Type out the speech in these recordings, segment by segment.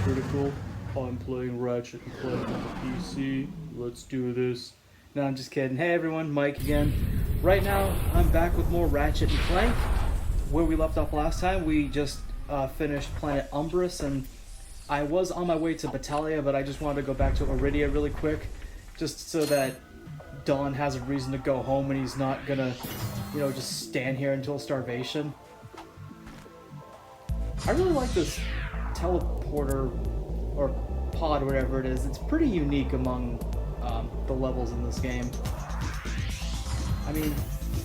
critical. I'm playing Ratchet and Clank on the PC. Let's do this. No, I'm just kidding. Hey everyone, Mike again. Right now, I'm back with more Ratchet and Clank. Where we left off last time, we just finished Planet Umbrus, and I was on my way to Battaglia, but I just wanted to go back to Iridia really quick, just so that Don has a reason to go home and he's not gonna, just stand here until starvation. I really like this teleporter, or pod, whatever it is. It's pretty unique among the levels in this game. I mean,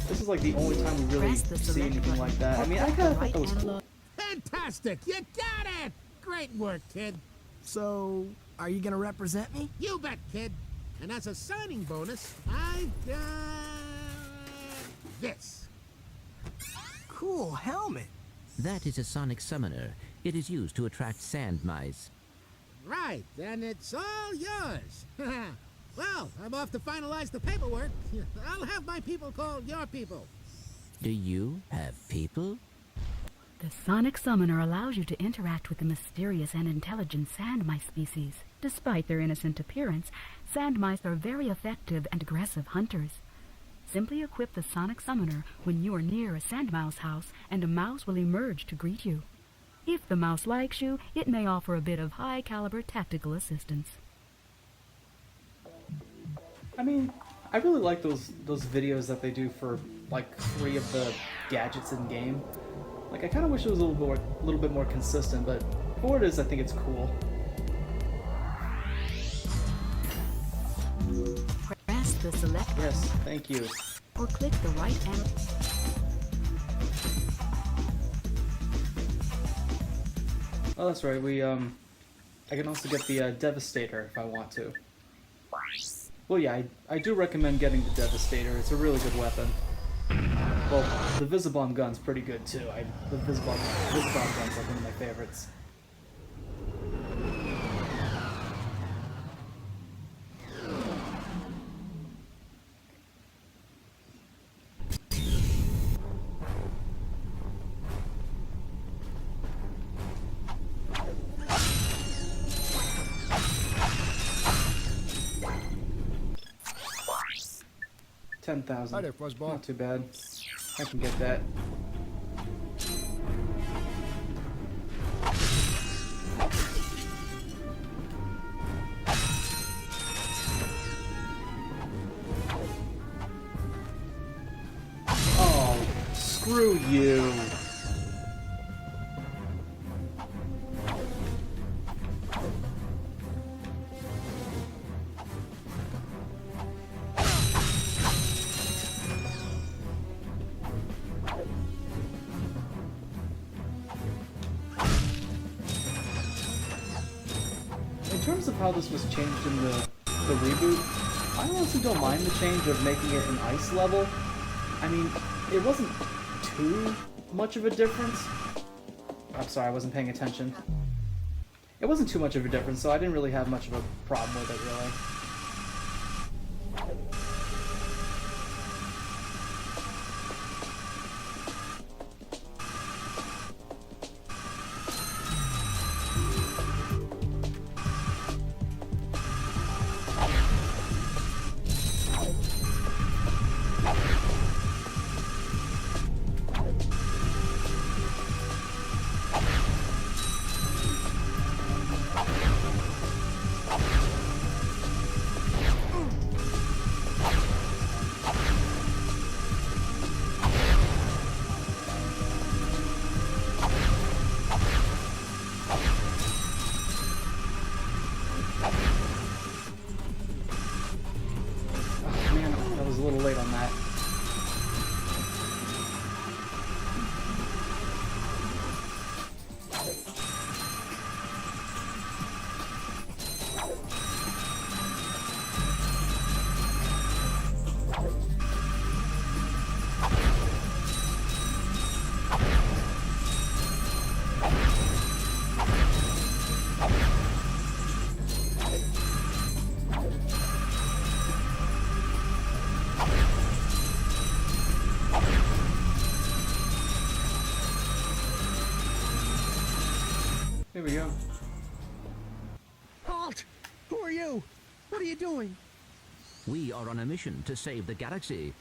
this is like the only time we really see anything like that. I mean, I kind of thought that was cool. Fantastic! You got it! Great work, kid. So, are you gonna represent me? You bet, kid. And as a signing bonus, I've got this. Cool helmet. That is a sonic summoner. It is used to attract sand mice. Right, and it's all yours. Well, I'm off to finalize the paperwork. I'll have my people call your people. Do you have people? The sonic summoner allows you to interact with the mysterious and intelligent sand mice species. Despite their innocent appearance, sand mice are very effective and aggressive hunters. Simply equip the sonic summoner when you are near a sand mouse house, and a mouse will emerge to greet you. If the mouse likes you, it may offer a bit of high-caliber tactical assistance. I mean, I really like those videos that they do for like 3 of the gadgets in game. Like, I kind of wish it was a little bit more consistent, but for what it is, I think it's cool. Press the select button. Yes, thank you. Or click the right arrow. Oh, that's right. I can also get the Devastator if I want to. Well, yeah, I do recommend getting the Devastator. It's a really good weapon. Well, the Visibomb gun's pretty good too. The Visibomb gun's like one of my favorites. $10,000. Hi there, Fuzzball. Not too bad. I can get that. Oh, screw you. In terms of how this was changed in the reboot, I honestly don't mind the change of making it an ice level. I mean, it wasn't too much of a difference. I'm sorry, I wasn't paying attention. It wasn't too much of a difference, so I didn't really have much of a problem with it, really. A little late on that. Here we go. Who are you? What are you doing? We are on a mission to save the galaxy.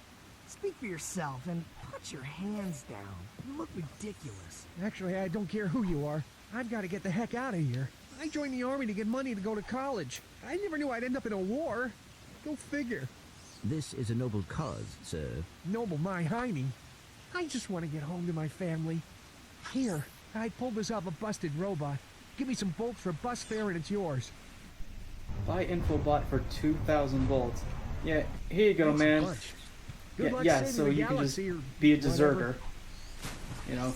Speak for yourself and put your hands down. You look ridiculous. Actually, I don't care who you are. I've got to get the heck out of here. I joined the army to get money to go to college. I never knew I'd end up in a war. Go figure. This is a noble cause, sir. Noble my hiney. I just want to get home to my family. Here, I pulled this off a busted robot. Give me some bolts for bus fare and it's yours. Buy Infobot for 2,000 volts. Yeah, here you go, Thanks a man. bunch. Good Yeah, luck yeah, saving so the you can galaxy just or be a whatever. deserter. You know,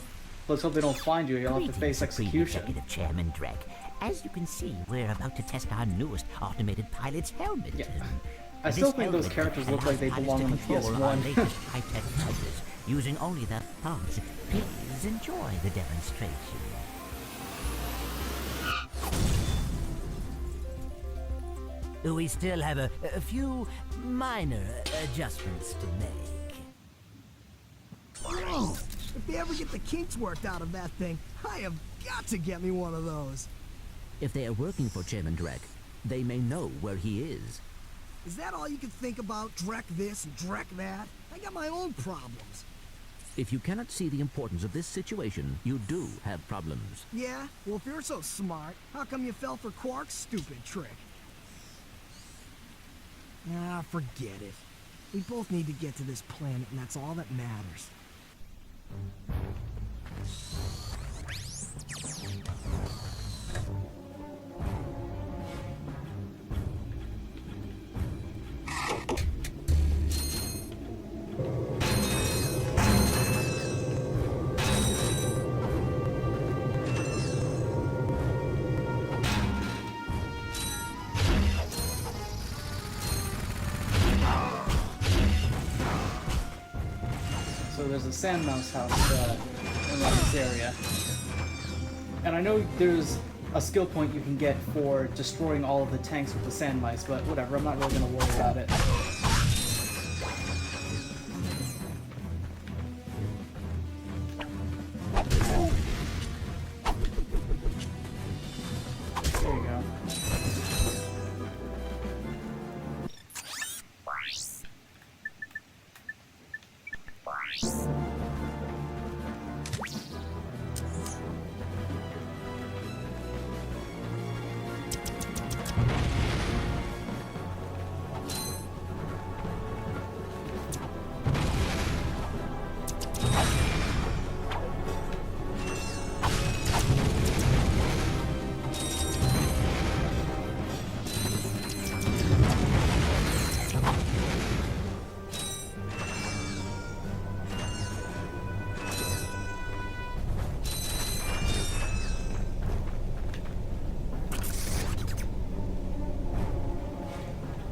let's hope they don't find you. You'll have to face Greetings, Supreme execution. Executive Chairman Drek. As you can see, we're about to test our newest automated pilot's helmet. Yeah. I still This think those helmet characters look like they allows belong on the pilots to control our PS1. latest high-tech fighters using only their thumbs. Please enjoy the demonstration. We still have a few minor adjustments to make. Whoa! If they ever get the kinks worked out of that thing, I have got to get me one of those. If they are working for Chairman Drek, they may know where he is. Is that all you can think about? Drek this and Drek that? I got my own problems. If you cannot see the importance of this situation, you do have problems. Yeah? Well, if you're so smart, how come you fell for Quark's stupid trick? Ah, forget it. We both need to get to this planet, and that's all that matters. So there's a sand mouse house around this area. And I know there's a skill point you can get for destroying all of the tanks with the sand mice, but whatever, I'm not really going to worry about it. There you go.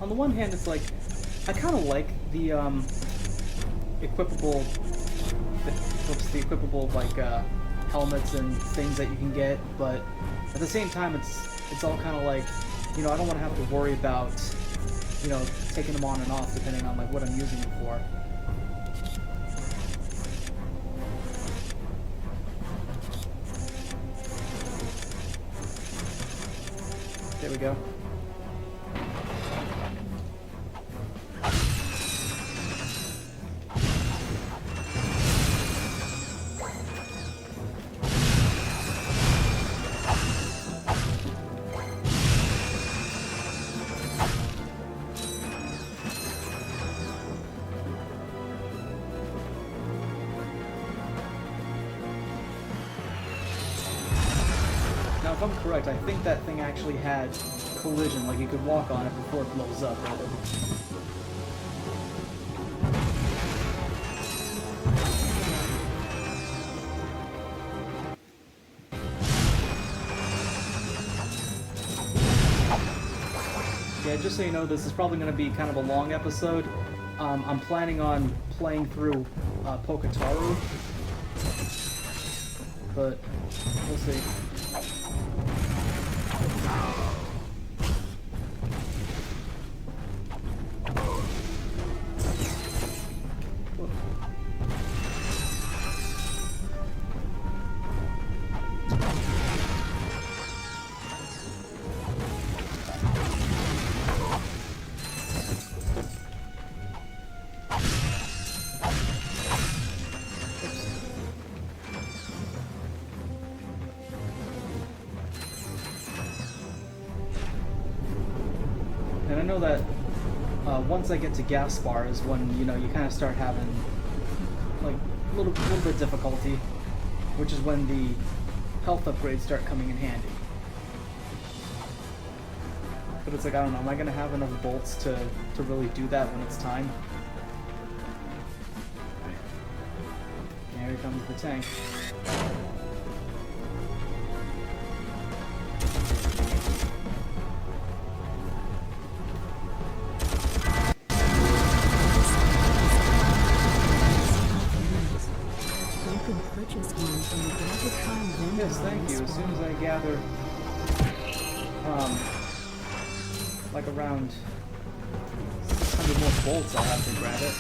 On the one hand, it's like, I kind of like the equipable, the equipable like helmets and things that you can get, but at the same time, it's all kind of like, you know, I don't want to have to worry about, you know, taking them on and off depending on like what I'm using them for. There we go. Now, if I'm correct, I think that thing actually had collision, like you could walk on it before it blows up. Yeah, just so you know, this is probably going to be kind of a long episode. I'm planning on playing through Poketaru, but we'll see. And I know that once I get to Gaspar is when, you know, you kind of start having like a little bit of difficulty, which is when the health upgrades start coming in handy. But it's like, I don't know, am I going to have enough bolts to really do that when it's time? Here comes the tank. Yes, thank you. As soon as I gather, like around 600 more bolts, I'll have to grab it.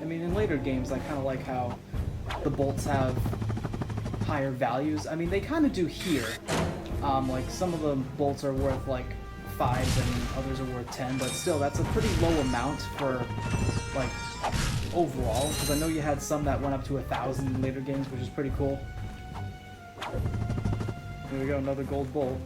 I mean, in later games, I kind of like how the bolts have higher values. I mean, they kind of do here. Like, some of the bolts are worth, like, 5 and others are worth 10, but still, that's a pretty low amount for, like, overall, because I know you had some that went up to 1,000 in later games, which is pretty cool. Here we go, another gold bolt.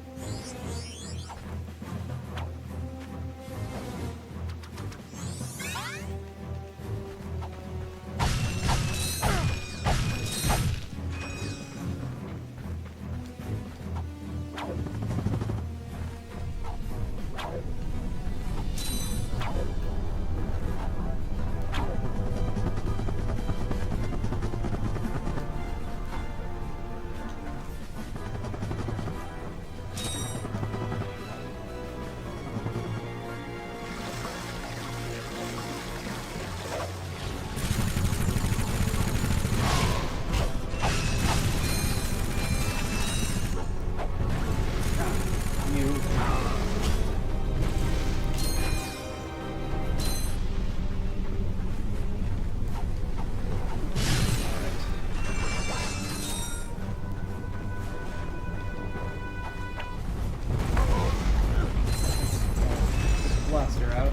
Blaster out.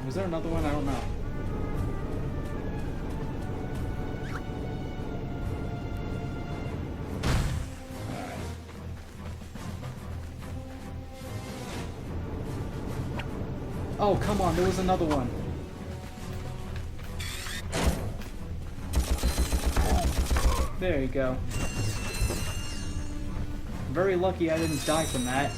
Was there another one? I don't know. Oh, come on, there was another one. There you go. Very lucky I didn't die from that.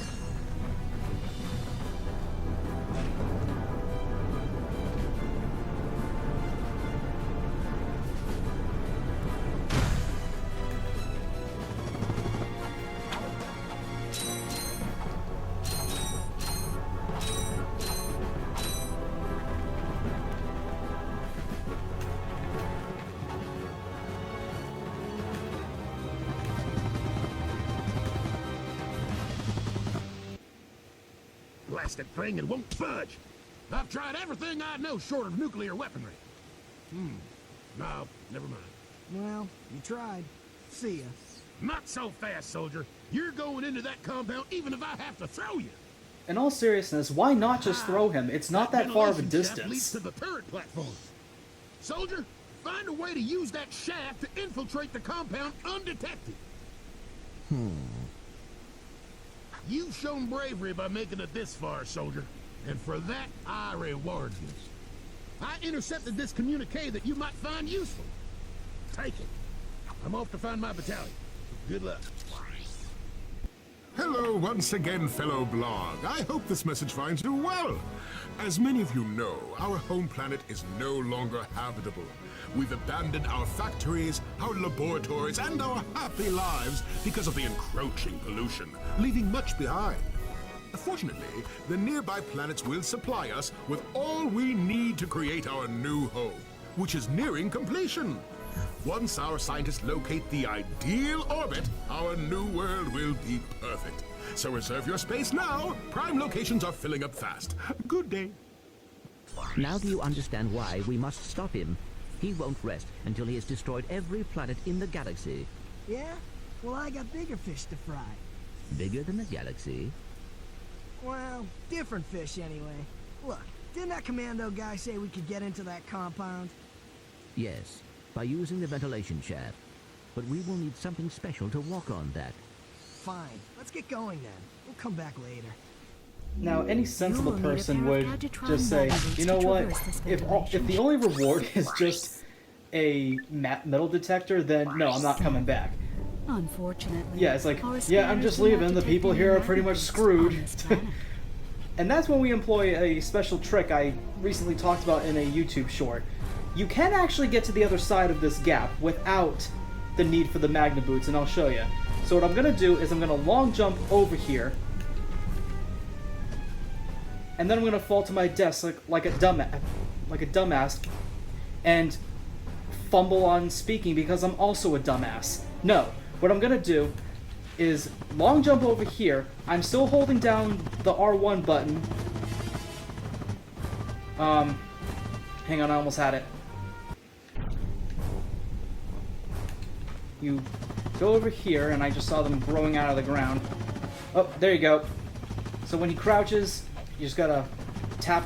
Blasted thing, it won't budge. I've tried everything I know short of nuclear weaponry. No, never mind. Well, you tried. See ya. Not so fast, soldier. You're going into that compound even if I have to throw you. In all seriousness, why not just throw him? It's not that far of a ventilation shaft leads distance. to the turret platform. Soldier, find a way to use that shaft to infiltrate the compound undetected. You've shown bravery by making it this far, soldier, and for that I reward you. I intercepted this communique that you might find useful. Take it. I'm off to find my battalion. Good luck. Hello once again, fellow blog. I hope this message finds you well. As many of you know, our home planet is no longer habitable. We've abandoned our factories, our laboratories, and our happy lives because of the encroaching pollution, leaving much behind. Fortunately, the nearby planets will supply us with all we need to create our new home, which is nearing completion. Once our scientists locate the ideal orbit, our new world will be perfect. So reserve your space now. Prime locations are filling up fast. Good day. Now do you understand why we must stop him? He won't rest until he has destroyed every planet in the galaxy. Yeah? Well, I got bigger fish to fry. Bigger than the galaxy? Well, different fish anyway. Look, didn't that commando guy say we could get into that compound? Yes, by using the ventilation shaft. But we will need something special to walk on that. Fine, let's get going then. We'll come back later. Now, any sensible will need a person pair of would Gadgetron just say, batteries you to know what, traverse this if the only reward is just a metal detector, then no, I'm not coming back. Unfortunately, Yeah, it's like, our yeah, I'm scanners just do not leaving, the detect people any here are pretty much magnets screwed. on this planet. And that's when we employ a special trick I recently talked about in a YouTube short. You can actually get to the other side of this gap without the need for the magna boots, and I'll show you. So what I'm going to do is I'm going to long jump over here, and then I'm going to fall to my desk like a dumbass, and fumble on speaking because I'm also a dumbass. No, what I'm going to do is long jump over here. I'm still holding down the R1 button. Hang on, I almost had it. You go over here, and I just saw them growing out of the ground. Oh, there you go. So when he crouches, you just gotta tap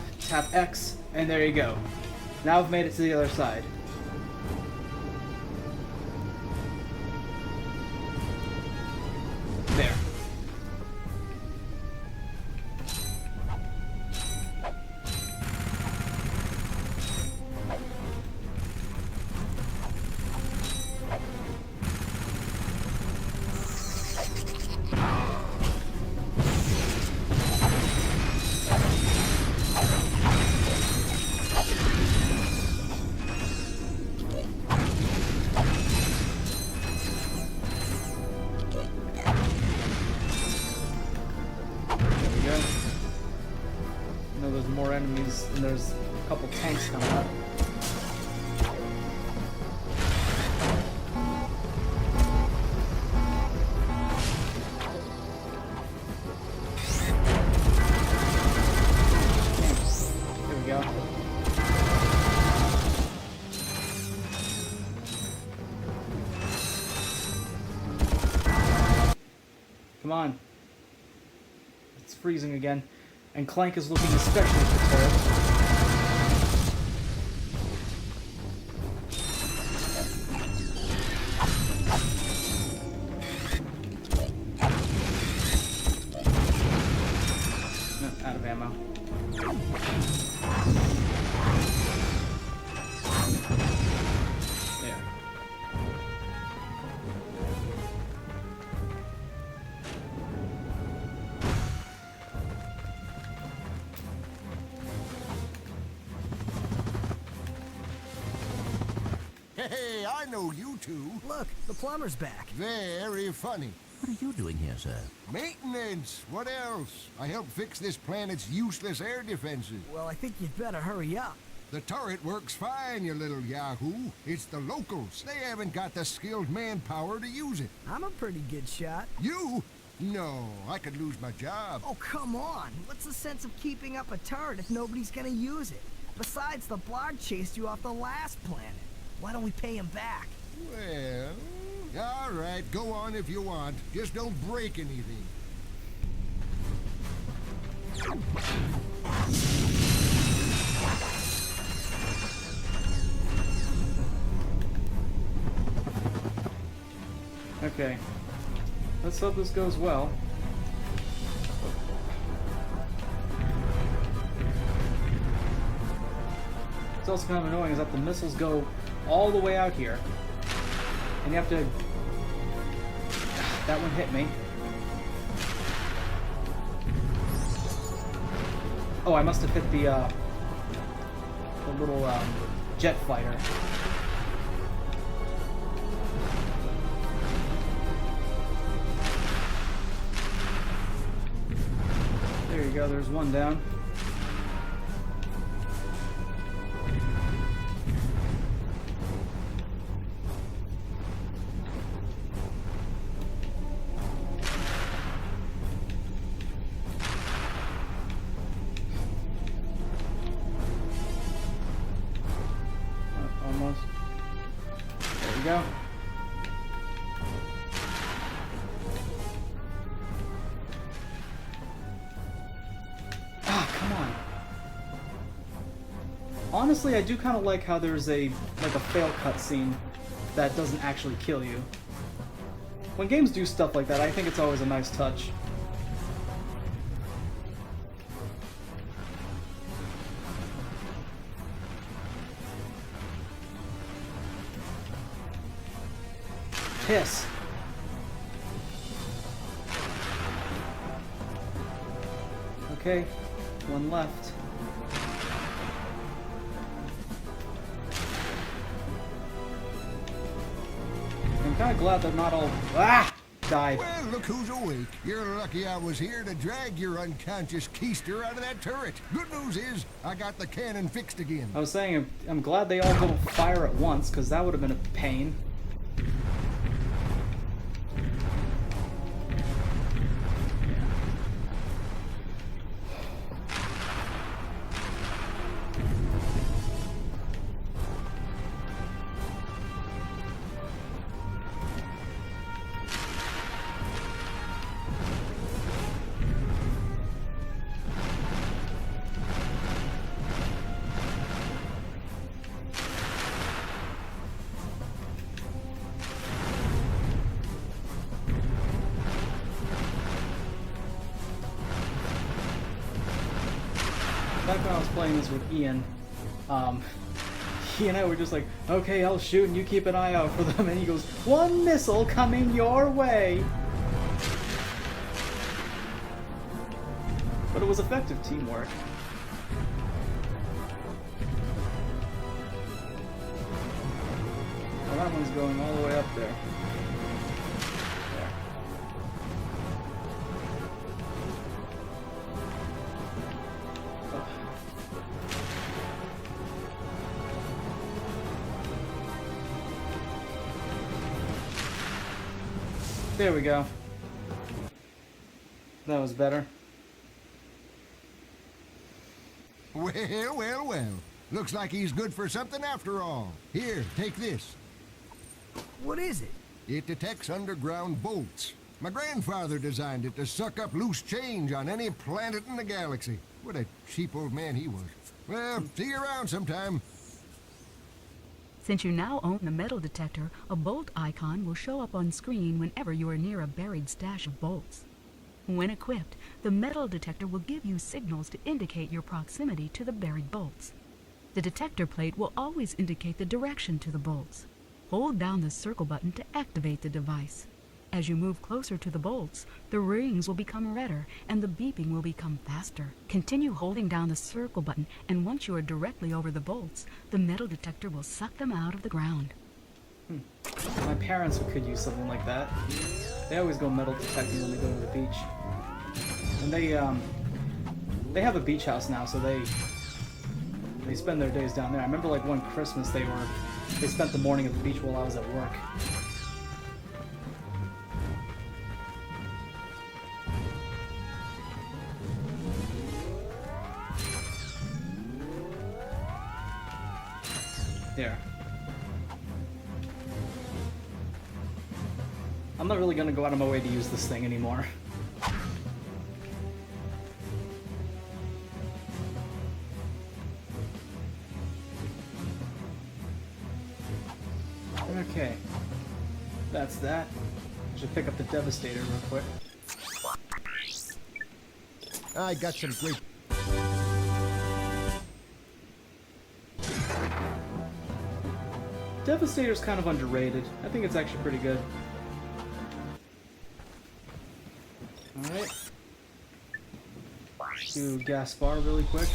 X, and there you go. Now I've made it to the other side. There. More enemies, and there's a couple tanks coming up. There we go. Come on. It's freezing again. And Clank is looking especially perturbed. No, out of ammo. There. Hey, I know you two. Look, the plumber's back. Very funny. What are you doing here, sir? Maintenance. What else? I helped fix this planet's useless air defenses. Well, I think you'd better hurry up. The turret works fine, you little yahoo. It's the locals. They haven't got the skilled manpower to use it. I'm a pretty good shot. You? No, I could lose my job. Oh, come on. What's the sense of keeping up a turret if nobody's gonna use it? Besides, the Blog chased you off the last planet. Why don't we pay him back? Well, all right, go on if you want. Just don't break anything. Okay. Let's hope this goes well. What's also kind of annoying is that the missiles go all the way out here. And you have to... That one hit me. Oh, I must have hit the little jet fighter. There you go, there's one down. we go. Ah, come on. Honestly, I do kind of like how there's a fail cutscene that doesn't actually kill you. When games do stuff like that, I think it's always a nice touch. Piss. Okay, one left. I'm kind of glad they're not all... Ah! Died. Well, look who's awake. You're lucky I was here to drag your unconscious keister out of that turret. Good news is, I got the cannon fixed again. I was saying, I'm glad they all don't fire at once, because that would have been a pain. Back when I was playing this with Ian, he and I were just like, okay, I'll shoot and you keep an eye out for them, and he goes, one missile coming your way! But it was effective teamwork. Well, that one's going all the way up there. There we go. That was better. Well, well, well. Looks like he's good for something after all. Here, take this. What is it? It detects underground bolts. My grandfather designed it to suck up loose change on any planet in the galaxy. What a cheap old man he was. Well, see you around sometime. Since you now own the metal detector, a bolt icon will show up on screen whenever you are near a buried stash of bolts. When equipped, the metal detector will give you signals to indicate your proximity to the buried bolts. The detector plate will always indicate the direction to the bolts. Hold down the circle button to activate the device. As you move closer to the bolts, the rings will become redder and the beeping will become faster. Continue holding down the circle button, and once you are directly over the bolts, the metal detector will suck them out of the ground. My parents could use something like that. They always go metal detecting when they go to the beach. And they have a beach house now, so they spend their days down there. I remember like one Christmas they spent the morning at the beach while I was at work. There. I'm not really gonna go out of my way to use this thing anymore. Okay. That's that. Should pick up the Devastator real quick. I got some great... Devastator's kind of underrated. I think it's actually pretty good. Alright. Do Gaspar really quick.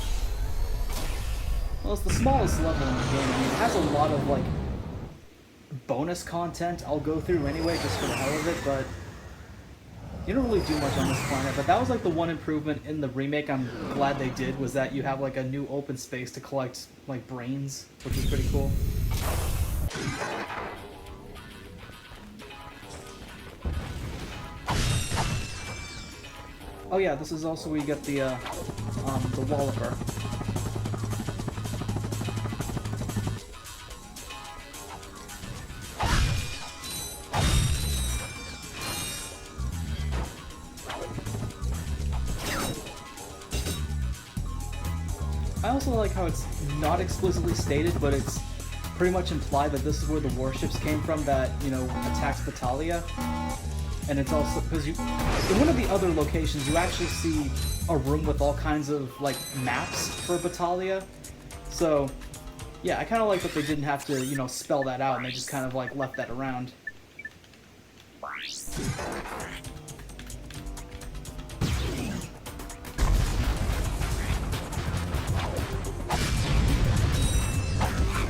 Well, it's the smallest level in the game. I mean, it has a lot of, like, bonus content I'll go through anyway, just for the hell of it, but you don't really do much on this planet. But that was, like, the one improvement in the remake I'm glad they did, was that you have, like, a new open space to collect, like, brains, which is pretty cool. Oh yeah, this is also where you get the Walloper. I also like how it's not explicitly stated, but it's pretty much implied that this is where the warships came from that, you know, attacked Battaglia. And it's also, because in one of the other locations, you actually see a room with all kinds of, like, maps for Battaglia. So, yeah, I kind of like that they didn't have to, you know, spell that out, and they just kind of, like, left that around. I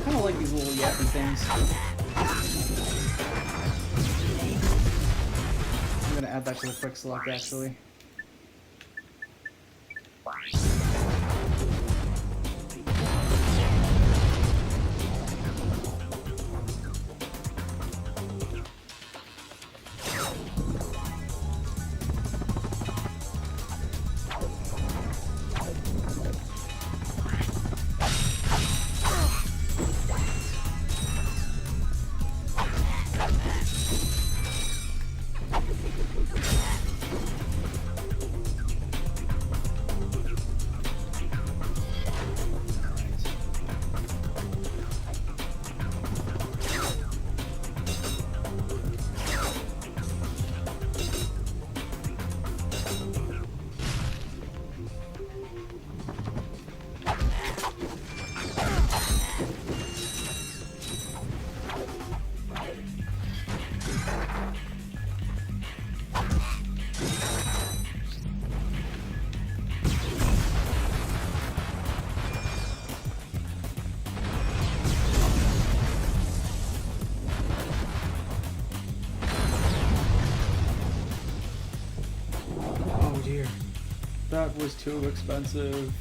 kind of like these little yappy things. I'm gonna add that to the quick select, actually. That was too expensive.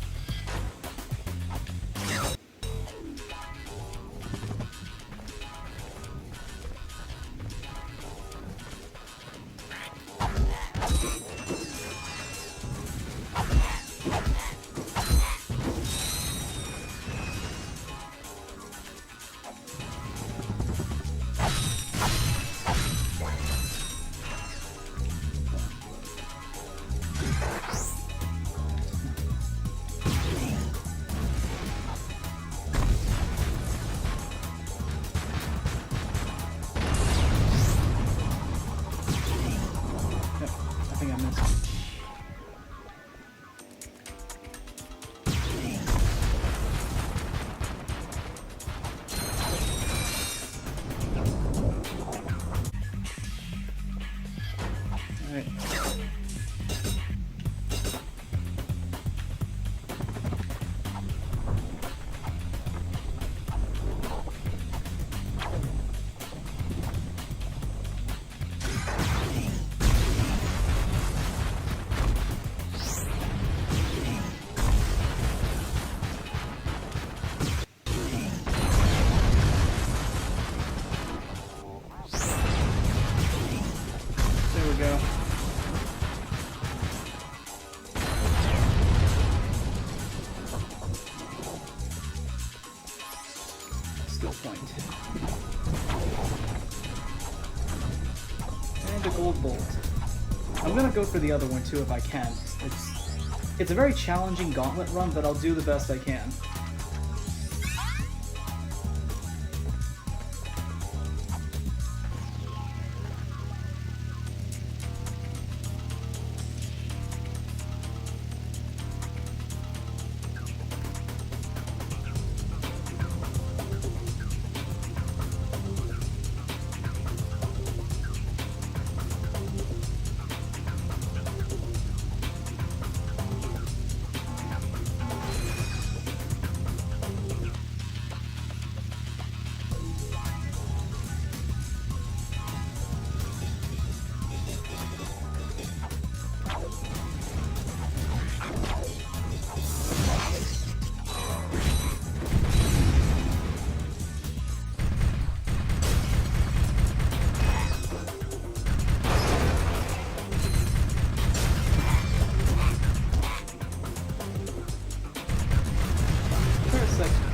I'm gonna go for the other one too if I can. It's a very challenging gauntlet run, but I'll do the best I can.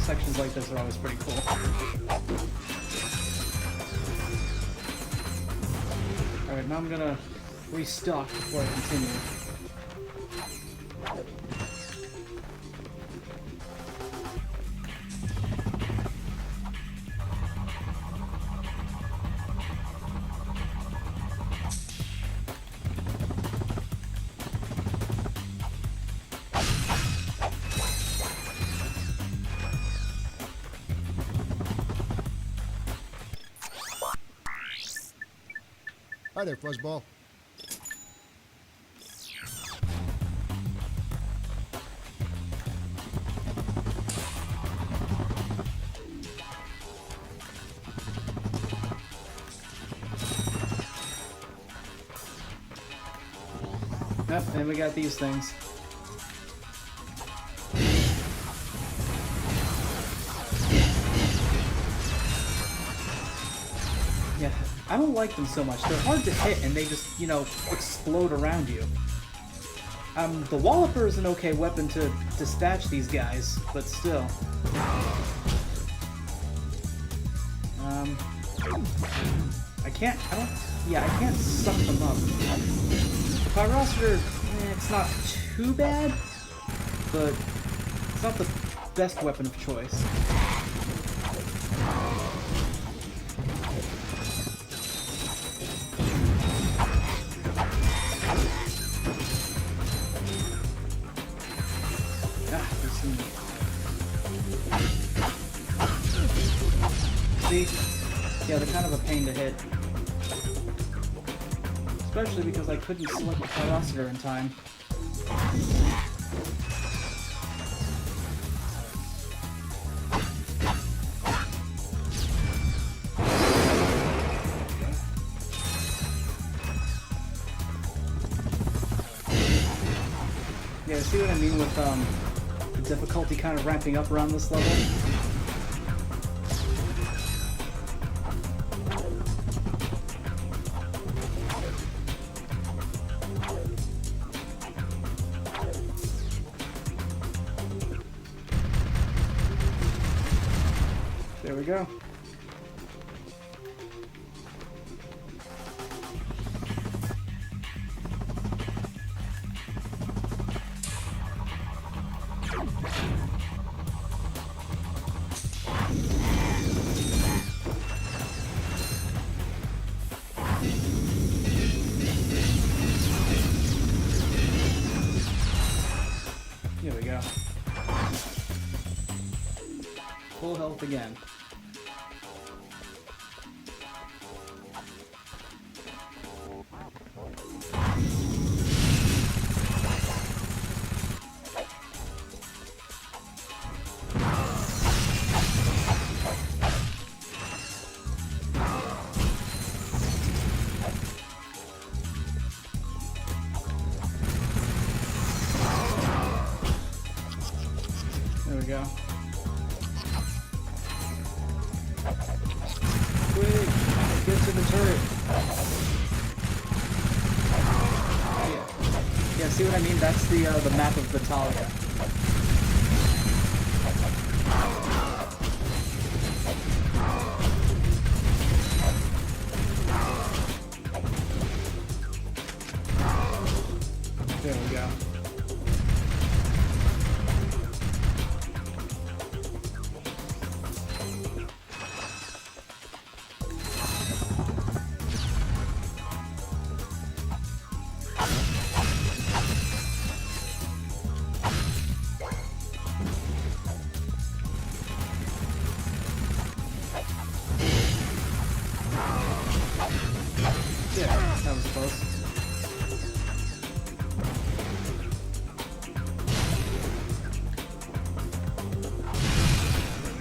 Sections like this are always pretty cool. Alright, now I'm gonna restock before I continue. Hi there, Fuzzball. Yep, and we got these things. Yeah, I don't like them so much. They're hard to hit and they just, you know, explode around you. The Walloper is an okay weapon to dispatch these guys, but still. I can't suck them up. The Pyrocenter, it's not too bad, but it's not the best weapon of choice. See? Yeah, they're kind of a pain to hit. Especially because I couldn't select the Pyrocenter in time. Yeah, see what I mean with the difficulty kind of ramping up around this level? There we go. Here we go. Full health again. There we go. Quick! Get to the turret! Yeah, see what I mean? That's the map of Vitalia. There we go. Yeah, that was close.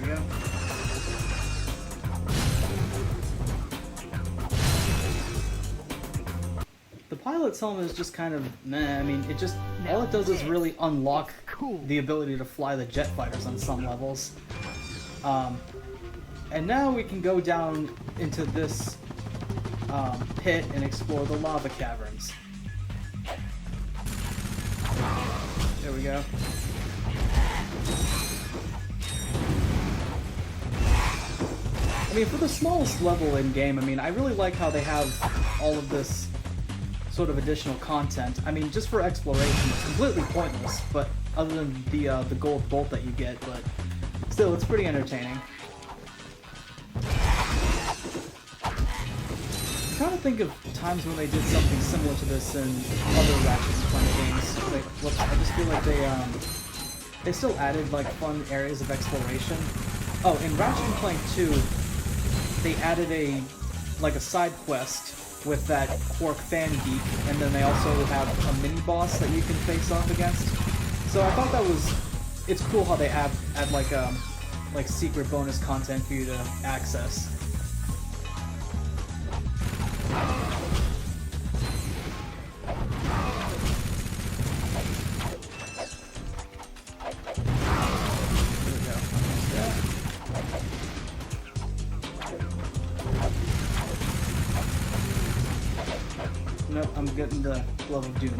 There we go. The pilot's helmet is just kind of meh. I mean, all it does is really unlock the ability to fly the jet fighters on some levels. And now we can go down into this pit and explore the lava caverns. There we go. I mean, for the smallest level in game, I mean, I really like how they have all of this sort of additional content. I mean, just for exploration, it's completely pointless, but other than the gold bolt that you get, but still, it's pretty entertaining. I'm trying to think of times when they did something similar to this in other Ratchet and Clank games. Like, whoops, I just feel like they still added like fun areas of exploration. Oh, in Ratchet and Clank 2, they added a side quest with that Quark fan geek, and then they also have a mini boss that you can face off against. So I thought that was, it's cool how they add like secret bonus content for you to access. Nope, I'm getting the Glove of Doom.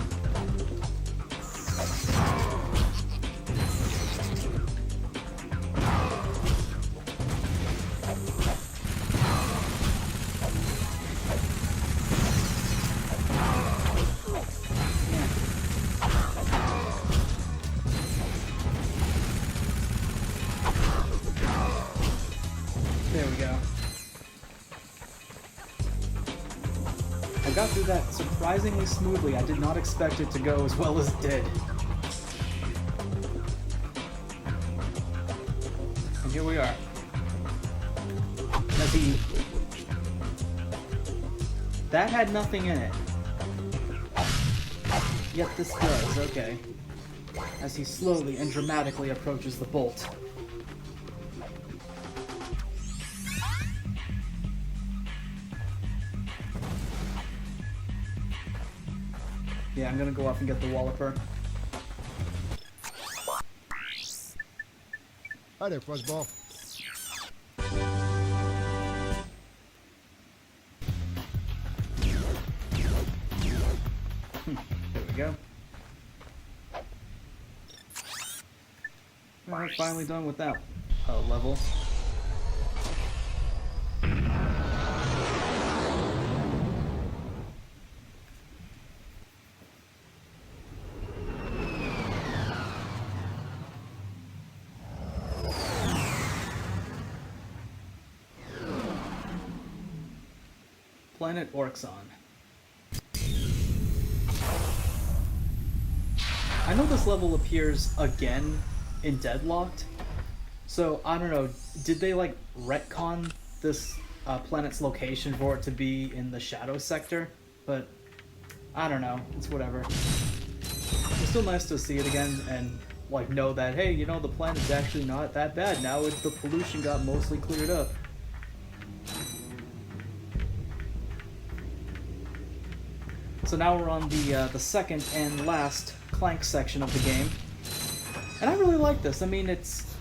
There we go. I got through that surprisingly smoothly. I did not expect it to go as well as it did. And here we are. As he... That had nothing in it. Yet this does, okay. As he slowly and dramatically approaches the bolt. Yeah, I'm gonna go off and get the Walloper. Hi there, Fuzzball. There we go. Alright, finally done with that level. Planet Orxon. I know this level appears again in Deadlocked, so I don't know, did they like retcon this planet's location for it to be in the Shadow Sector? But I don't know, it's whatever. It's still nice to see it again and like know that, hey, you know, the planet's actually not that bad now. The pollution got mostly cleared up. So now we're on the second and last Clank section of the game, and I really like this. I mean, it's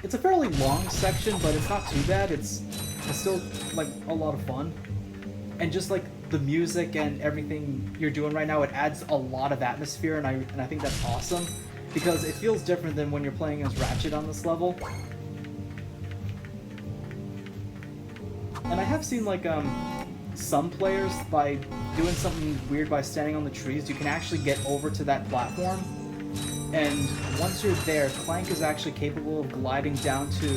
a fairly long section, but it's not too bad. It's still like a lot of fun, and just like the music and everything you're doing right now, it adds a lot of atmosphere, and I think that's awesome because it feels different than when you're playing as Ratchet on this level. And I have seen like some players, by doing something weird by standing on the trees, you can actually get over to that platform, and once you're there, Clank is actually capable of gliding down to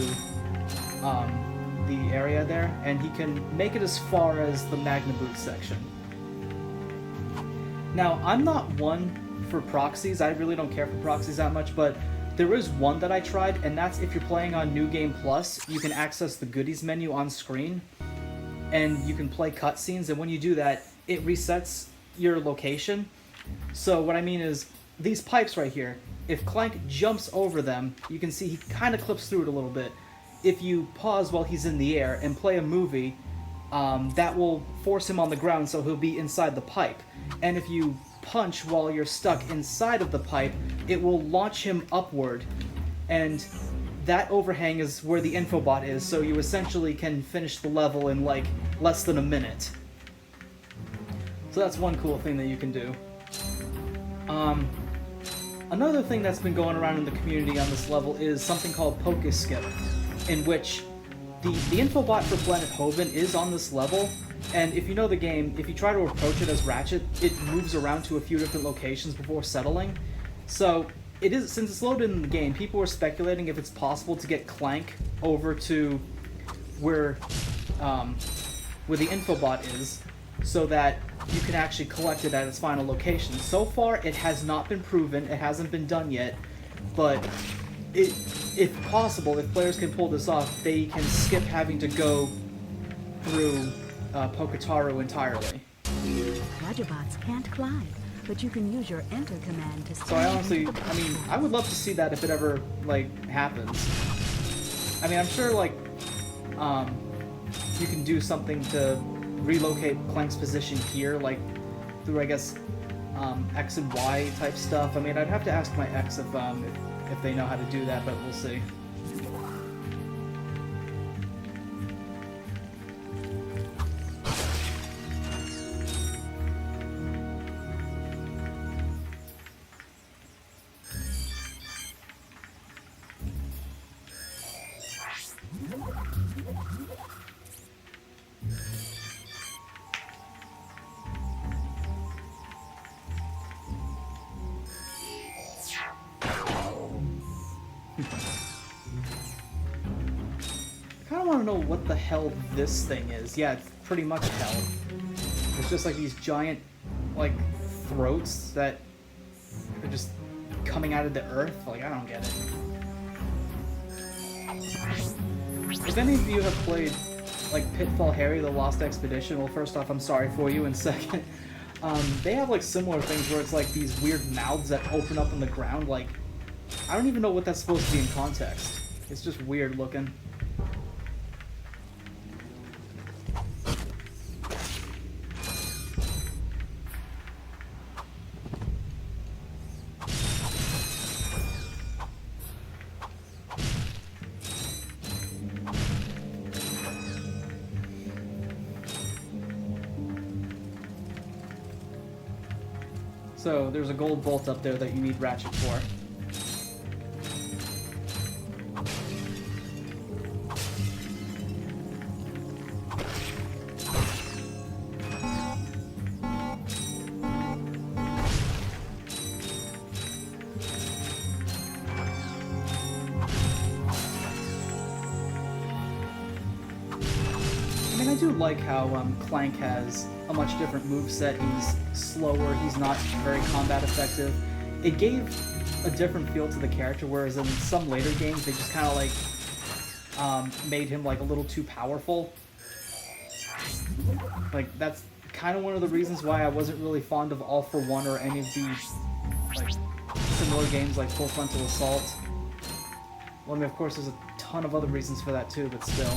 the area there, and he can make it as far as the Magna Boot section. Now, I'm not one for proxies. I really don't care for proxies that much, but there is one that I tried, and that's if you're playing on New Game Plus, you can access the goodies menu on screen, and you can play cutscenes, and when you do that, it resets your location. So what I mean is, these pipes right here, if Clank jumps over them, you can see he kind of clips through it a little bit. If you pause while he's in the air and play a movie, that will force him on the ground, so he'll be inside the pipe. And if you punch while you're stuck inside of the pipe, it will launch him upward. And that overhang is where the infobot is, so you essentially can finish the level in like less than a minute. So that's one cool thing that you can do. Another thing that's been going around in the community on this level is something called Pokeskip, in which the infobot for Planet Hoban is on this level, and if you know the game, if you try to approach it as Ratchet, it moves around to a few different locations before settling. So it is, since it's loaded in the game, people are speculating if it's possible to get Clank over to where the infobot is, so that you can actually collect it at its final location. So far, it has not been proven, it hasn't been done yet, but if possible, if players can pull this off, they can skip having to go through Poketaru entirely. Gadgebots can't climb, but you can use your enter command to So I honestly, I mean, I would love to see that if it ever, like, happens. I mean, I'm sure, like, you can do something to relocate Clank's position here, like, through, I guess, X and Y type stuff. I mean, I'd have to ask my ex if they know how to do that, but we'll see. I kind of want to know what the hell this thing is. Yeah, it's pretty much hell. It's just like these giant, like, throats that are just coming out of the earth. Like, I don't get it. If any of you have played, like, Pitfall Harry, The Lost Expedition, well, first off, I'm sorry for you, and second, they have, like, similar things where it's, like, these weird mouths that open up in the ground. Like, I don't even know what that's supposed to be in context. It's just weird looking. So, there's a gold bolt up there that you need Ratchet for. I mean, I do like how Clank has a much different moveset. He's slower, he's not very combat effective. It gave a different feel to the character, whereas in some later games they just kind of like made him like a little too powerful. Like, that's kind of one of the reasons why I wasn't really fond of All for One or any of these like similar games like Full Frontal Assault. Well, I mean, of course there's a ton of other reasons for that too, but still.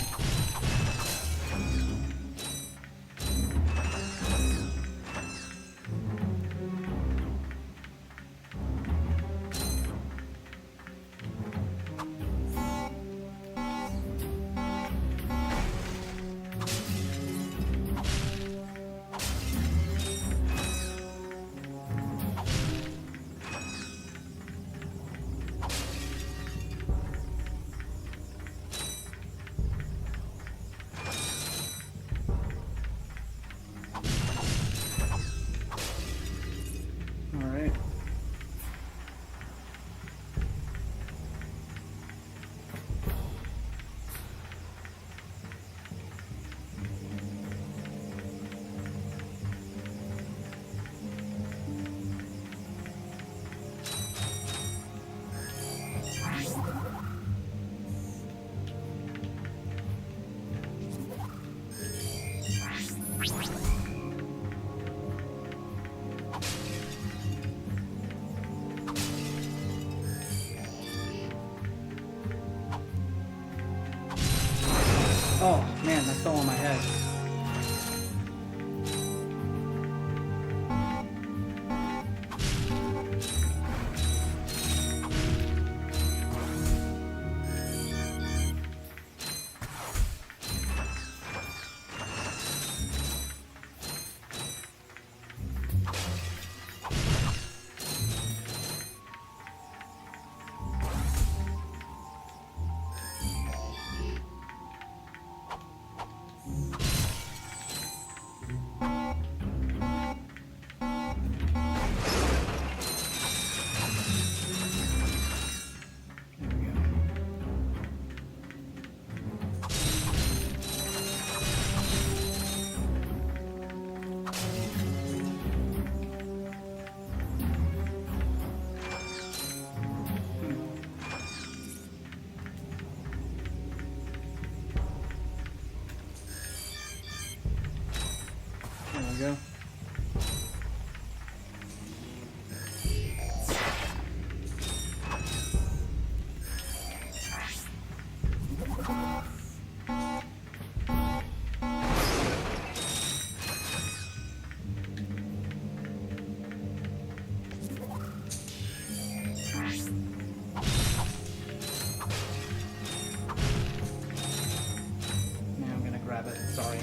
Alright. Oh, man, that fell on my head. There we go. Sorry.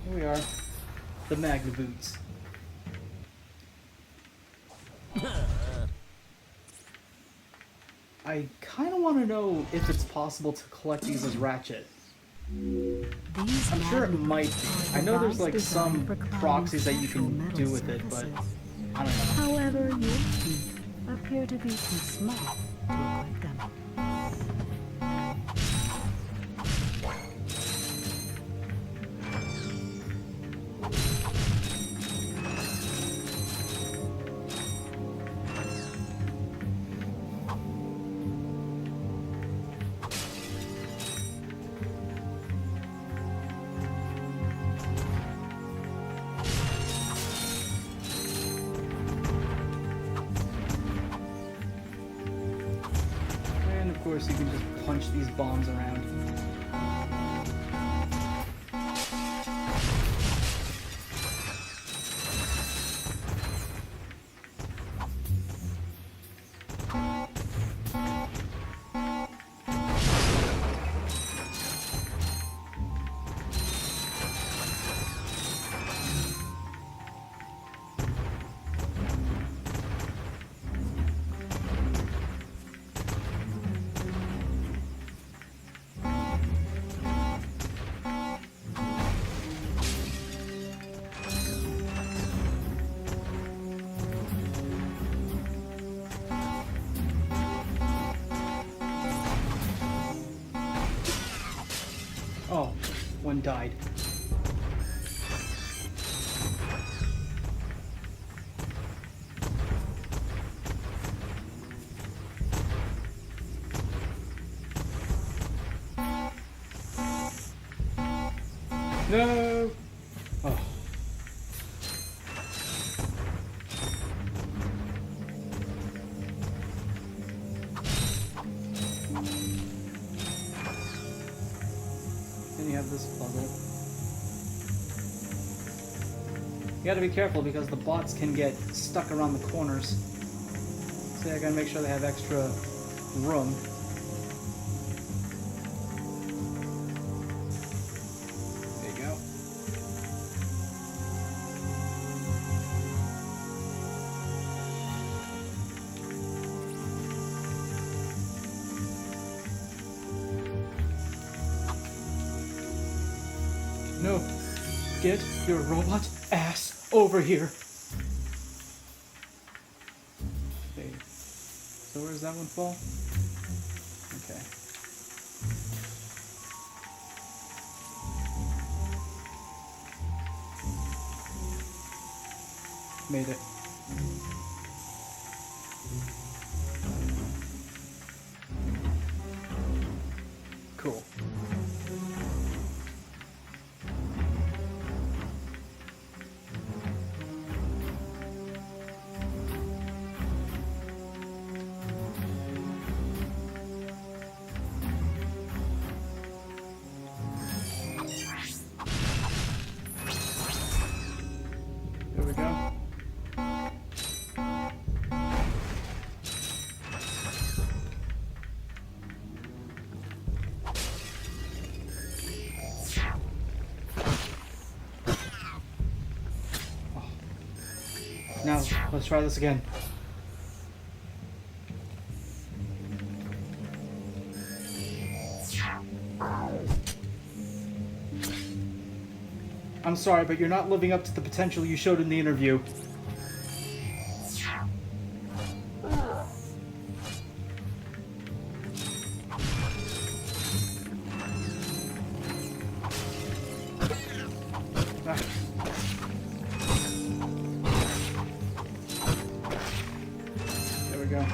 Here we are, the Magna Boots. I kind of want to know if it's possible to collect these as Ratchet. These I'm sure it magnet might boots be. are I know there's devices like designed some for climbing proxies that you special can metal do with it, but surfaces. I don't know. However, your feet appear to be too small to equip them. And of course, you can just punch these bombs around. Oh, one died. No! Oh. Then you have this puzzle. You gotta be careful because the bots can get stuck around the corners. So I gotta make sure they have extra room. There you go. No. Get your robot ass over here. Okay. So where does that one fall? Okay. Made it. Cool. Let's try this again. I'm sorry, but you're not living up to the potential you showed in the interview. There we go.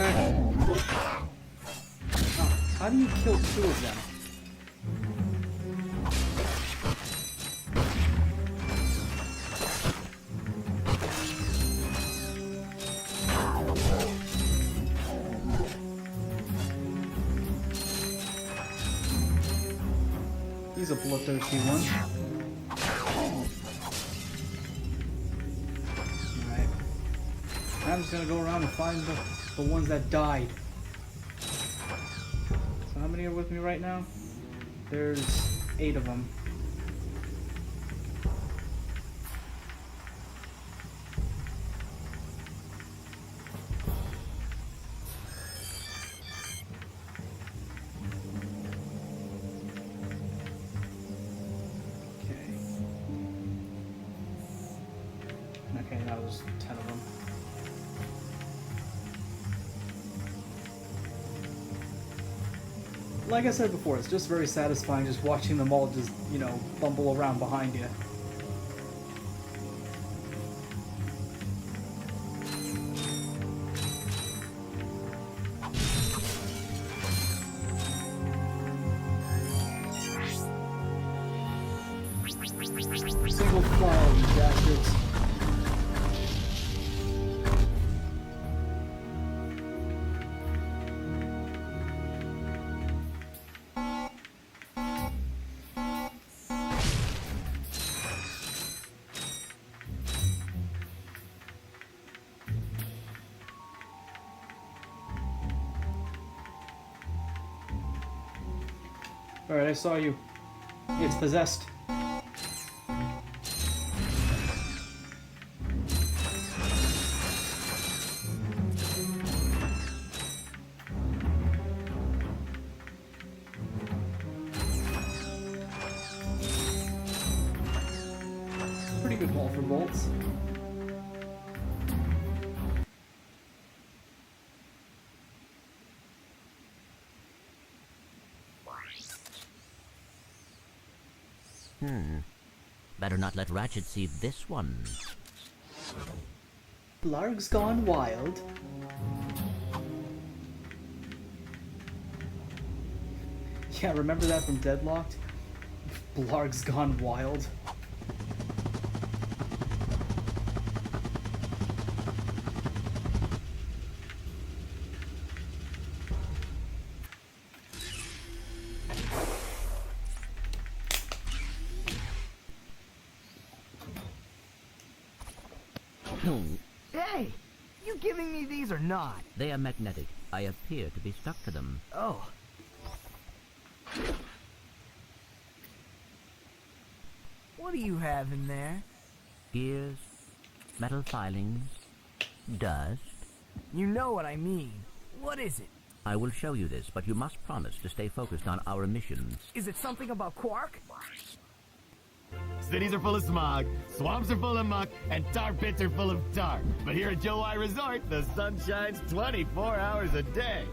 Oh, how do you kill two of them? He's a bloodthirsty one. Alright. I'm just gonna go around and find the ones that died. So how many are with me right now? There's 8 of them. Okay, that was 10 of them. Like I said before, it's just very satisfying just watching them all just, you know, bumble around behind you. Single file, you bastards. Alright, I saw you. It's possessed. Pretty good ball for bolts. Better not let Ratchet see this one. Blarg's gone wild. Yeah, remember that from Deadlocked? Blarg's gone wild. Hey! You giving me these or not? They are magnetic. I appear to be stuck to them. Oh. What do you have in there? Gears, metal filings, dust. You know what I mean. What is it? I will show you this, but you must promise to stay focused on our missions. Is it something about Quark? Cities are full of smog, swamps are full of muck, and tar pits are full of tar. But here at Joe I Resort, the sun shines 24 hours a day.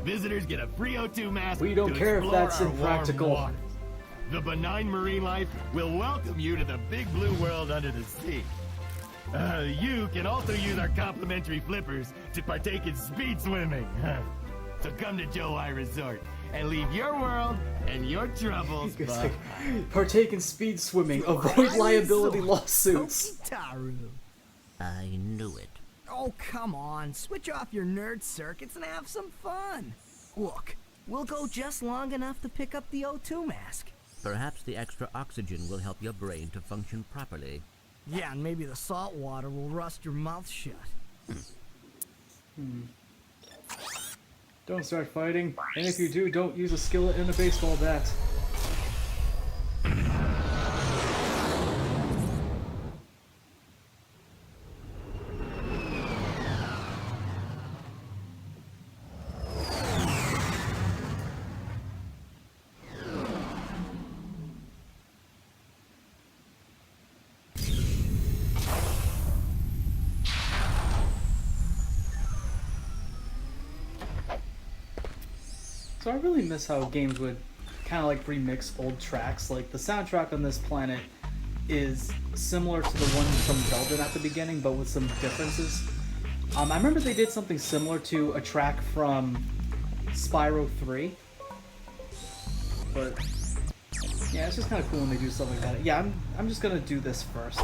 Visitors get a free O2 mask. We don't care if that's impractical. Waters. The benign marine life will welcome you to the big blue world under the sea. You can also use our complimentary flippers to partake in speed swimming. So come to Joe I Resort and leave your world and your troubles It's behind. like, partake in speed swimming. Avoid liability lawsuits. Toki-Taru. I knew it. Oh, come on. Switch off your nerd circuits and have some fun. Look, we'll go just long enough to pick up the O2 mask. Perhaps the extra oxygen will help your brain to function properly. Yeah, and maybe the salt water will rust your mouth shut. Don't start fighting, and if you do, don't use a skillet and a baseball bat. So I really miss how games would kind of like remix old tracks. Like the soundtrack on this planet is similar to the one from Zelda at the beginning, but with some differences. I remember they did something similar to a track from Spyro 3. But yeah, it's just kind of cool when they do stuff like that. Yeah, I'm just gonna do this first.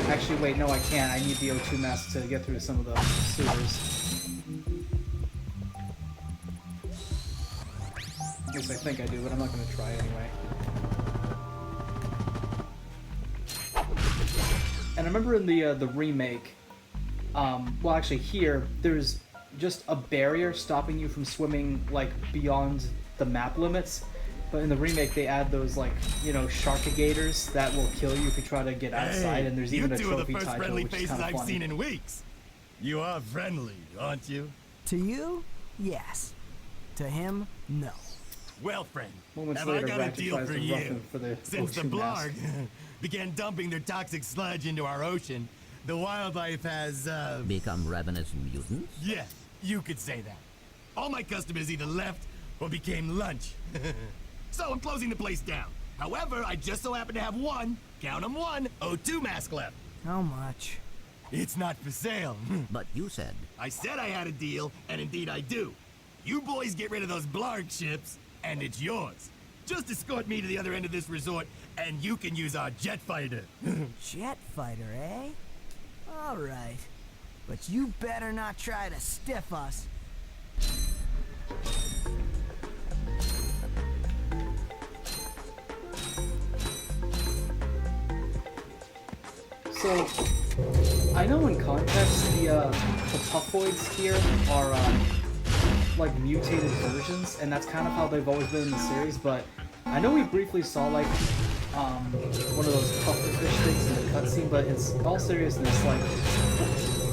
Actually, wait, no, I can't. I need the O2 mask to get through some of the sewers. At least I think I do, but I'm not going to try anyway. And I remember in the remake, well actually here, there's just a barrier stopping you from swimming like beyond the map limits. But in the remake they add those like, you know, sharkigators that will kill you if you try to get outside, and there's even a trophy tied to it, which is kind of funny. You two are the first friendly faces I've seen in weeks. You are friendly, aren't you? To you, yes. To him, no. Well, friend, Moments have later, I got a Ratchet deal tries for to rough you. him for the Since the O2 Blarg mask. began dumping their toxic sludge into our ocean, the wildlife has, Become ravenous mutants? yeah, you could say that. All my customers either left or became lunch. So I'm closing the place down. However, I just so happen to have one, count 'em one, O2 mask left. How much? It's not for sale. But you said... I said I had a deal, and indeed I do. You boys get rid of those Blarg ships, and it's yours. Just escort me to the other end of this resort, and you can use our jet fighter. Jet fighter, eh? Alright. But you better not try to stiff us. So, I know in context the Puffoids here are like mutated versions, and that's kind of how they've always been in the series, but I know we briefly saw like one of those pufferfish things in the cutscene, but in all seriousness, like,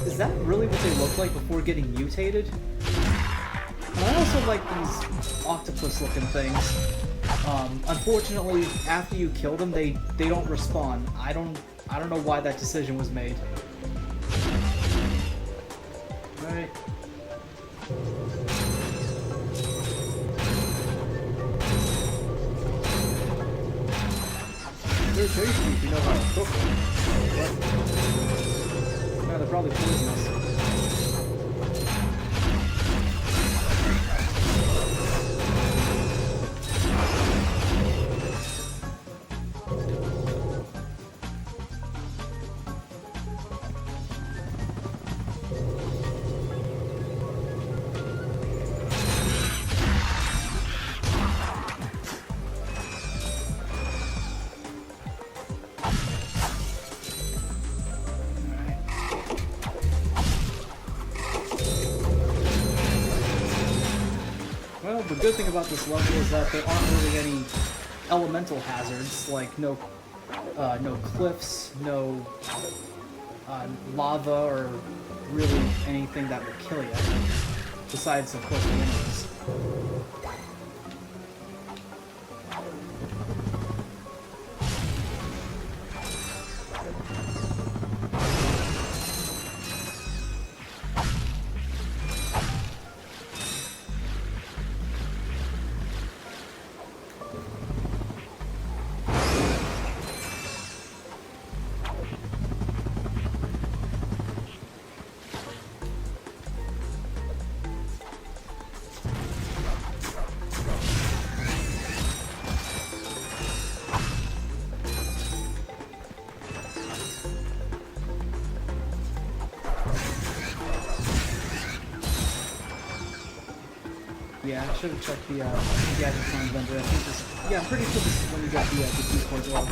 is that really what they look like before getting mutated? And I also like these octopus-looking things. Unfortunately, after you kill them, they don't respawn. I don't know why that decision was made. Alright. They're tasty if you know how to cook them. But, yeah, they're probably poisonous. Well, the good thing about this level is that there aren't really any elemental hazards, like no cliffs, no lava, or really anything that would kill you. Besides, of course, the enemies. Yeah, I should have checked the Gadgetron vendor. I think this, yeah, I'm pretty sure this is when you got the keyboard log.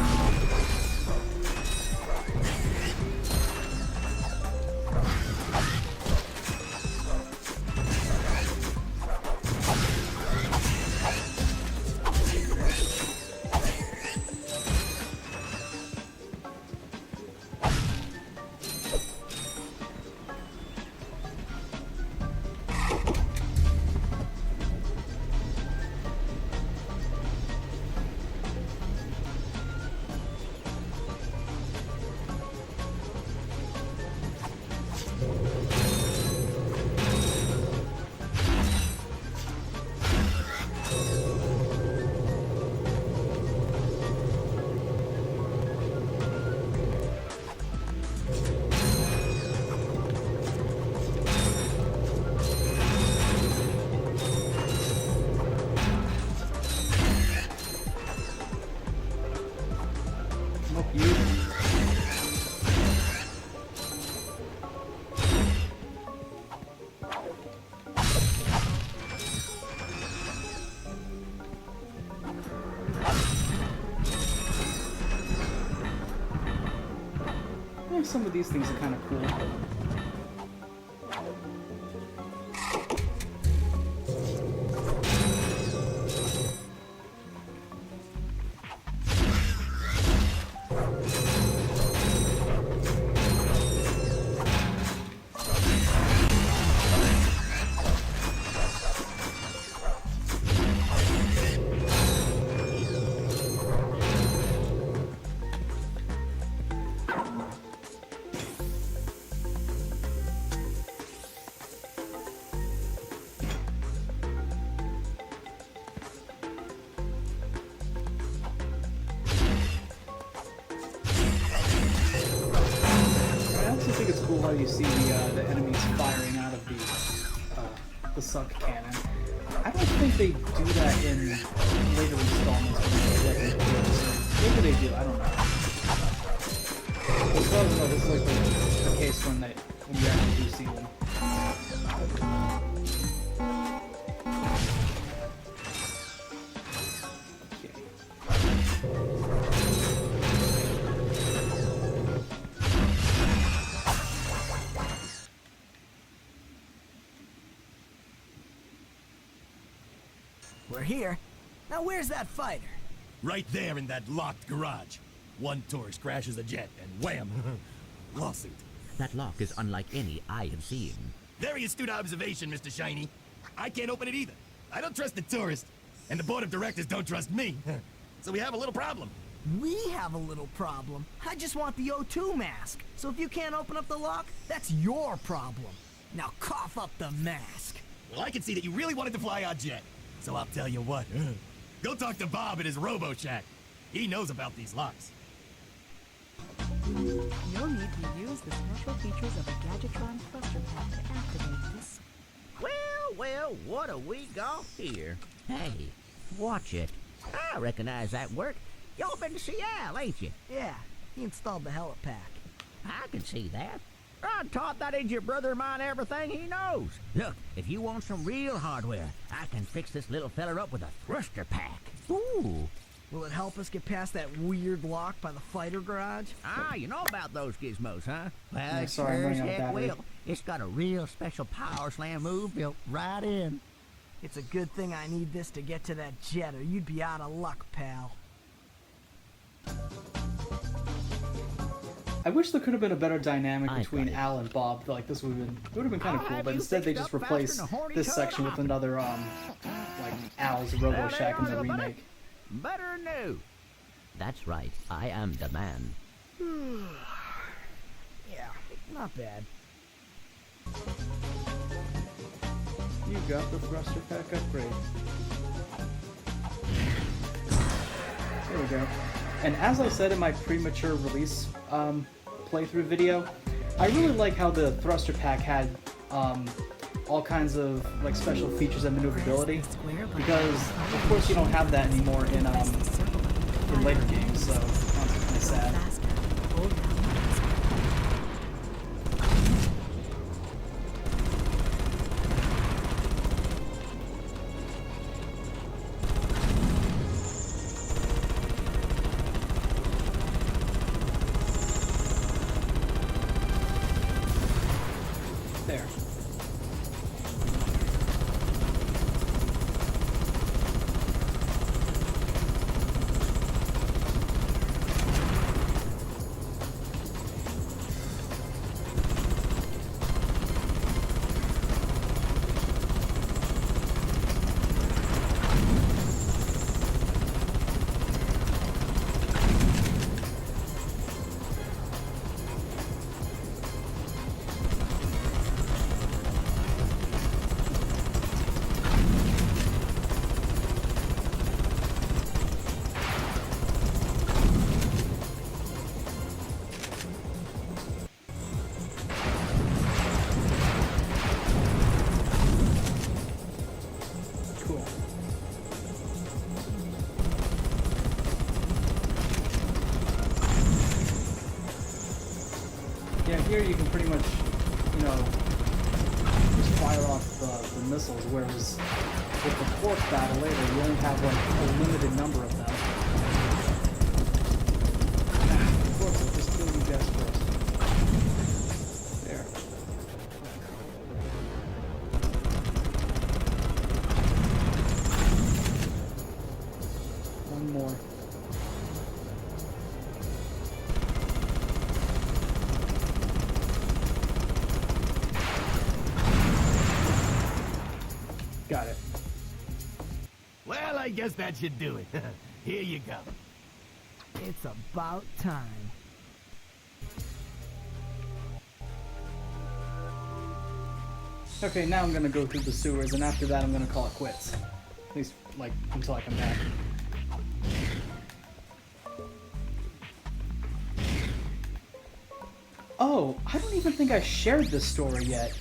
Some of these things are kind of cool. How you see the enemies firing out of the suck cannon. I don't think they do that in later installments when they get in games. Maybe they do, I don't know. As far as I know, this is like the case when you actually do see them. We're here. Now where's that fighter? Right there in that locked garage. One tourist crashes a jet and wham! Lawsuit. That lock is unlike any I have seen. Very astute observation, Mr. Shiny. I can't open it either. I don't trust the tourist, and the board of directors don't trust me. So we have a little problem. We have a little problem. I just want the O2 mask. So if you can't open up the lock, that's your problem. Now cough up the mask. Well, I can see that you really wanted to fly our jet. So I'll tell you what. Go talk to Bob at his Robo Shack. He knows about these locks. You'll need to use the special features of a Gadgetron thruster pack to activate this. Well, what do we got here? Hey, watch it. I recognize that work. You've been to Seattle, ain't you? Yeah, he installed the helipack. I can see that. I taught that idiot brother of mine everything he knows. Look, if you want some real hardware, I can fix this little feller up with a thruster pack. Ooh. Will it help us get past that weird lock by the fighter garage? Ah, you know about those gizmos, huh? Well, Yeah, it sorry, I'm sure as running out of heck battery. will. It's got a real special power slam move built right in. It's a good thing I need this to get to that jet, or you'd be out of luck, pal. I wish there could have been a better dynamic I between got it. Al and Bob. Like this would have been kind of I'll cool, have but you instead they fixed just up faster replaced than a horny this toad section with hopping. another like Al's Robo Well, Shack in there the you are, buddy. remake. Better than new. That's right. I am the man. Yeah, not bad. You got the thruster pack upgrade. There we go. And as I said in my premature release playthrough video, I really like how the thruster pack had all kinds of like special features and maneuverability, because of course you don't have that anymore in later games, so that's kind of sad. There. Yeah, here you can pretty much, you know, just fire off the missiles, whereas with the fourth battle later, you only have like a limited number of them. Of course, I'll just kill you guys first. There. One more. Got it. Well, I guess that should do it. Here you go. It's about time. Okay, now I'm gonna go through the sewers, and after that I'm gonna call it quits. At least, like, until I come back. Oh, I don't even think I shared this story yet.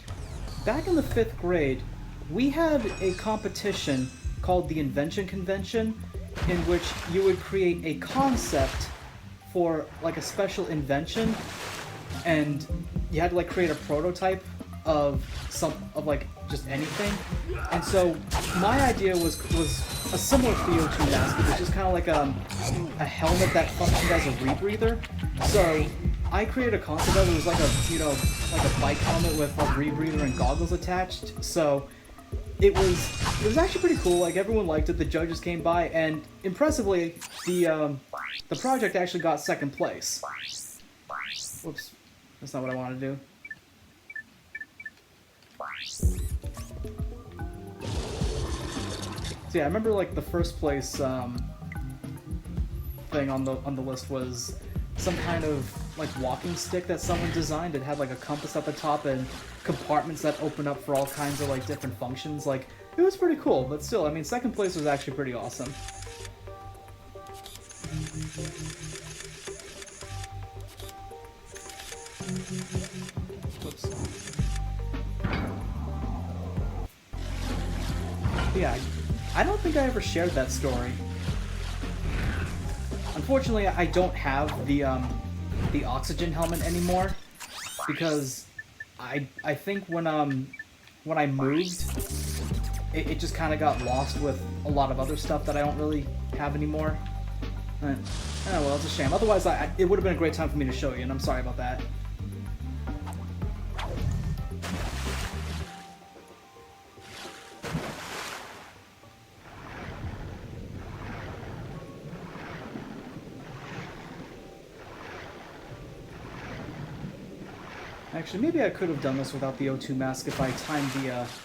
Back in the 5th grade, we had a competition called the Invention Convention, in which you would create a concept for like a special invention, and you had to like create a prototype of like just anything. And so my idea was a similar to the O2 mask, but it's just kind of like a helmet that functioned as a rebreather. So I created a concept of it. It was like a, you know, like a bike helmet with a rebreather and goggles attached. So it was actually pretty cool. Like, everyone liked it. The judges came by, and impressively, the project actually got 2nd place. Whoops, that's not what I wanted to do. So yeah, I remember like the 1st place thing on the list was some kind of like walking stick that someone designed. It had like a compass at the top and compartments that open up for all kinds of like different functions. Like, it was pretty cool, but still, I mean, 2nd place was actually pretty awesome. Whoops. Yeah, I don't think I ever shared that story. Unfortunately, I don't have the oxygen helmet anymore, because I think when I moved, it just kind of got lost with a lot of other stuff that I don't really have anymore. Oh well, it's a shame. Otherwise, it would have been a great time for me to show you, and I'm sorry about that. Actually, maybe I could have done this without the O2 mask if I timed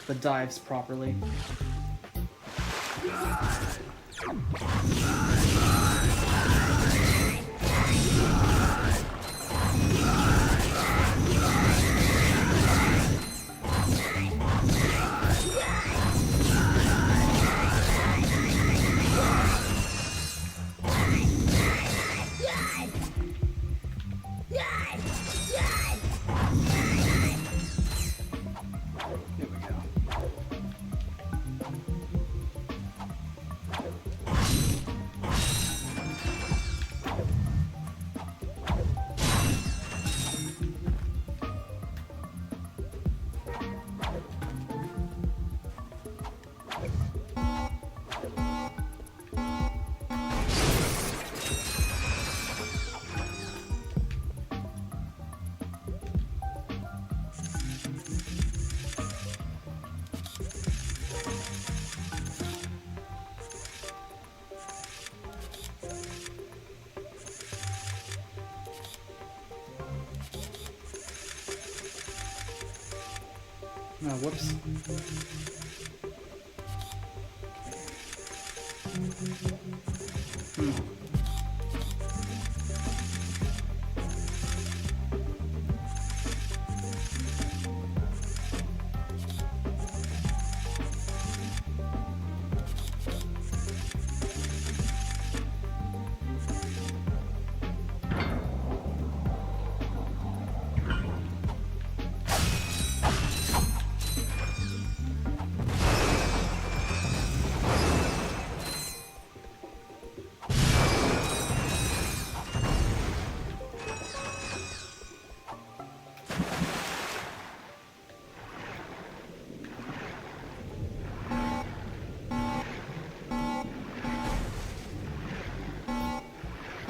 the dives properly. Oh, whoops.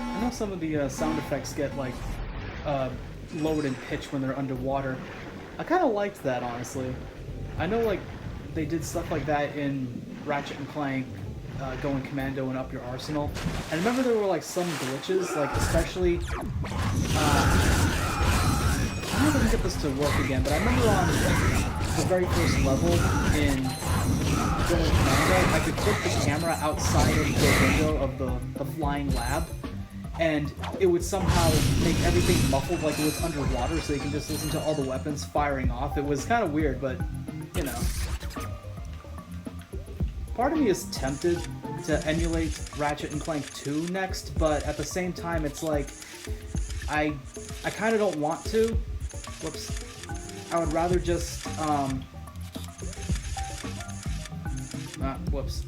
I know some of the sound effects get like lowered in pitch when they're underwater. I kind of liked that, honestly. I know like they did stuff like that in Ratchet and Clank, going commando and up your arsenal. And remember there were like some glitches, like especially I don't know if I can get this to work again, but I remember on the very first level in going commando, I could flip the camera outside of the window of the flying lab, and it would somehow make everything muffled like it was underwater, so you can just listen to all the weapons firing off. It was kind of weird, but, you know. Part of me is tempted to emulate Ratchet and Clank 2 next, but at the same time, it's like, I kind of don't want to. Whoops. I would rather just, whoops.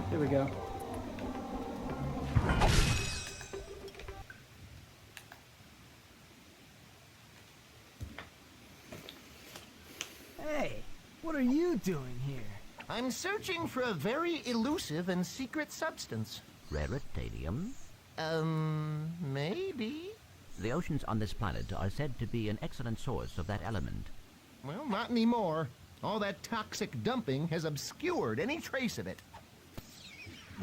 There we go. Hey, what are you doing here? I'm searching for a very elusive and secret substance. Raritanium? Maybe? The oceans on this planet are said to be an excellent source of that element. Well, not anymore. All that toxic dumping has obscured any trace of it.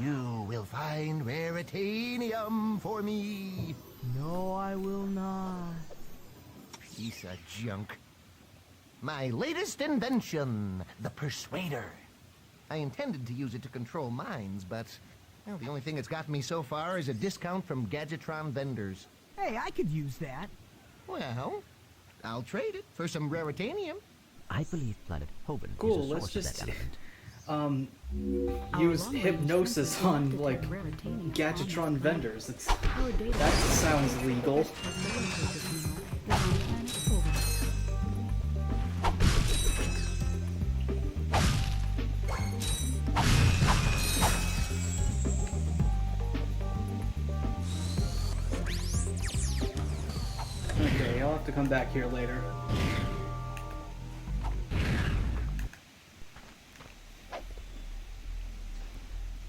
You will find raritanium for me. No, I will not. Piece of junk. My latest invention, the Persuader. I intended to use it to control minds, but well, the only thing it's gotten me so far is a discount from Gadgetron vendors. Hey, I could use that. Well, I'll trade it for some raritanium. I believe planet Hoban Cool, is a let's source of just... that element. use hypnosis on like Gadgetron vendors. That sounds legal. Okay, I'll have to come back here later.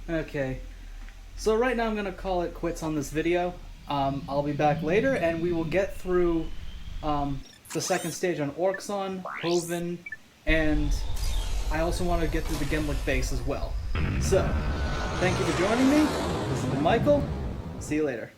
Okay, so right now I'm gonna call it quits on this video. I'll be back later and we will get through the second stage on Orxon, Hoven, and I also want to get through the Gimlick base as well. So, thank you for joining me. This is Michael. See you later.